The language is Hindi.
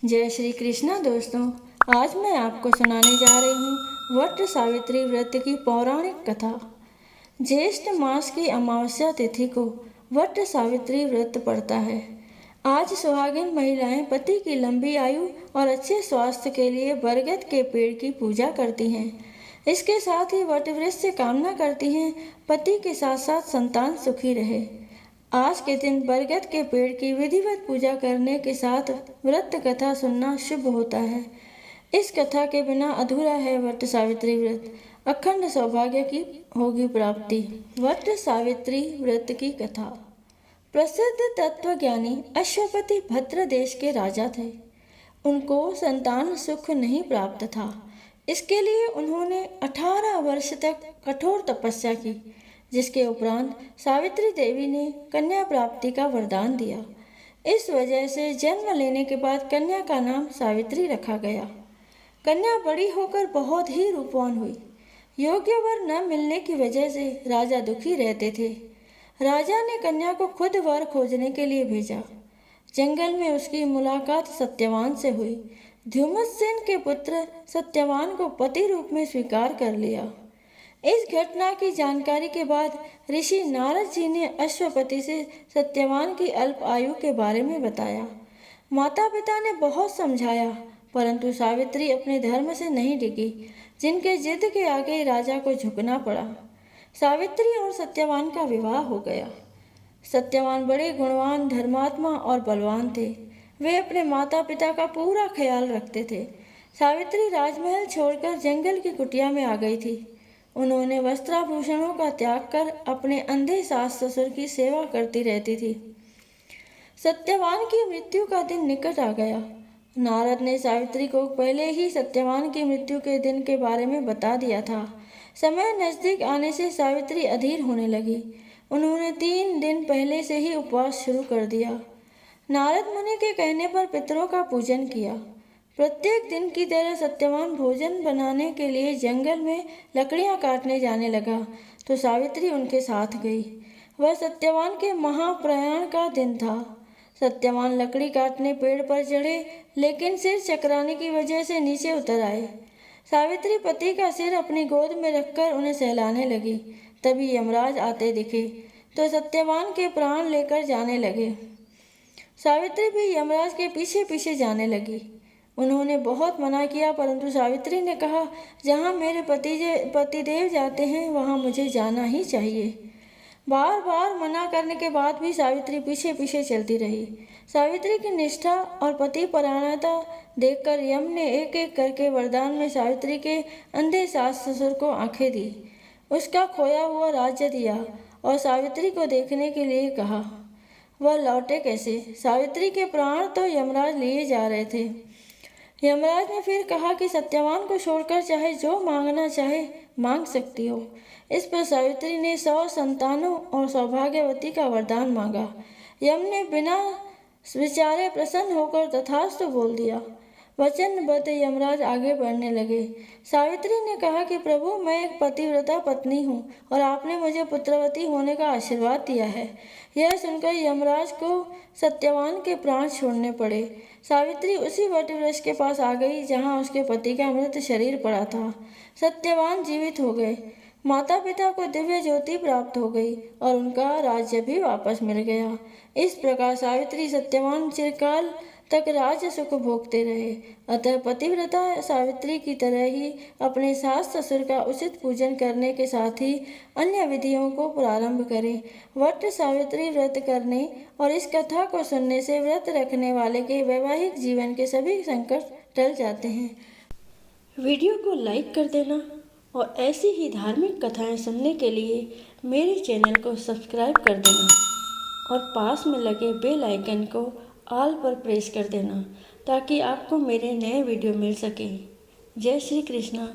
जय श्री कृष्णा दोस्तों। आज मैं आपको सुनाने जा रही हूँ वट सावित्री व्रत की पौराणिक कथा। ज्येष्ठ मास की अमावस्या तिथि को वट सावित्री व्रत पड़ता है। आज सुहागिन महिलाएं पति की लंबी आयु और अच्छे स्वास्थ्य के लिए बरगद के पेड़ की पूजा करती हैं। इसके साथ ही वट वृक्ष से कामना करती हैं पति के साथ साथ संतान सुखी रहे। आज के दिन बरगद के पेड़ की विधिवत पूजा करने के साथ व्रत कथा सुनना शुभ होता है। इस कथा के बिना अधूरा है वट सावित्री व्रत। अखंड सौभाग्य की होगी प्राप्ति। वट सावित्री व्रत की कथा। प्रसिद्ध तत्वज्ञानी अश्वपति भद्र देश के राजा थे। उनको संतान सुख नहीं प्राप्त था। इसके लिए उन्होंने 18 वर्ष तक कठोर तपस्या की, जिसके उपरांत सावित्री देवी ने कन्या प्राप्ति का वरदान दिया। इस वजह से जन्म लेने के बाद कन्या का नाम सावित्री रखा गया। कन्या बड़ी होकर बहुत ही रूपवान हुई। योग्य वर न मिलने की वजह से राजा दुखी रहते थे। राजा ने कन्या को खुद वर खोजने के लिए भेजा। जंगल में उसकी मुलाकात सत्यवान से हुई। ध्युमसेन के पुत्र सत्यवान को पति रूप में स्वीकार कर लिया। इस घटना की जानकारी के बाद ऋषि नारद जी ने अश्वपति से सत्यवान की अल्प आयु के बारे में बताया। माता पिता ने बहुत समझाया, परंतु सावित्री अपने धर्म से नहीं डिगी, जिनके जिद के आगे राजा को झुकना पड़ा। सावित्री और सत्यवान का विवाह हो गया। सत्यवान बड़े गुणवान, धर्मात्मा और बलवान थे। वे अपने माता पिता का पूरा ख्याल रखते थे। सावित्री राजमहल छोड़कर जंगल की कुटिया में आ गई थी। उन्होंने वस्त्राभूषणों का त्याग कर अपने अंधे सास ससुर की सेवा करती रहती थी। सत्यवान की मृत्यु का दिन निकट आ गया। नारद ने सावित्री को पहले ही सत्यवान की मृत्यु के दिन के बारे में बता दिया था। समय नजदीक आने से सावित्री अधीर होने लगी। उन्होंने 3 दिन पहले से ही उपवास शुरू कर दिया। नारद मुनि के कहने पर पितरों का पूजन किया। प्रत्येक दिन की तरह सत्यवान भोजन बनाने के लिए जंगल में लकड़ियां काटने जाने लगा, तो सावित्री उनके साथ गई। वह सत्यवान के महाप्रयाण का दिन था। सत्यवान लकड़ी काटने पेड़ पर चढ़े, लेकिन सिर चकराने की वजह से नीचे उतर आए। सावित्री पति का सिर अपनी गोद में रखकर उन्हें सहलाने लगी। तभी यमराज आते दिखे तो सत्यवान के प्राण लेकर जाने लगे। सावित्री भी यमराज के पीछे पीछे जाने लगी। उन्होंने बहुत मना किया, परंतु सावित्री ने कहा, जहाँ मेरे पतिदेव जाते हैं वहाँ मुझे जाना ही चाहिए। बार बार मना करने के बाद भी सावित्री पीछे पीछे चलती रही। सावित्री की निष्ठा और पतिपरायणता देखकर यम ने एक एक करके वरदान में सावित्री के अंधे सास ससुर को आंखें दी, उसका खोया हुआ राज्य दिया और सावित्री को देखने के लिए कहा। वह लौटे कैसे? सावित्री के प्राण तो यमराज लिए जा रहे थे। यमराज ने फिर कहा कि सत्यवान को छोड़कर चाहे जो मांगना चाहे मांग सकती हो। इस पर सावित्री ने 100 संतानों और सौभाग्यवती का वरदान मांगा। यम ने बिना विचारे प्रसन्न होकर तथास्तु बोल दिया। वचनबद्ध यमराज आगे बढ़ने लगे। सावित्री ने कहा कि प्रभु, मैं एक पतिव्रता पत्नी हूँ और आपने मुझे पुत्रवती होने का आशीर्वाद दिया है। यह सुनकर यमराज को सत्यवान के प्राण छोड़ने पड़े। सावित्री उसी वटवृक्ष के पास आ गई जहाँ उसके पति का मृत शरीर पड़ा था। सत्यवान जीवित हो गए। माता पिता को दिव्य ज्योति प्राप्त हो गई और उनका राज्य भी वापस मिल गया। इस प्रकार सावित्री सत्यवान चिरकाल तक राज्य सुख भोगते रहे। अतः पतिव्रता सावित्री की तरह ही अपने सास ससुर का उचित पूजन करने के साथ ही अन्य विधियों को प्रारंभ करें। वट सावित्री व्रत करने और इस कथा को सुनने से व्रत रखने वाले के वैवाहिक जीवन के सभी संकट टल जाते हैं। वीडियो को लाइक कर देना और ऐसी ही धार्मिक कथाएं सुनने के लिए मेरे चैनल को सब्सक्राइब कर देना और पास में लगे बेल आइकन को ऑल पर प्रेस कर देना, ताकि आपको मेरे नए वीडियो मिल सके। जय श्री कृष्णा।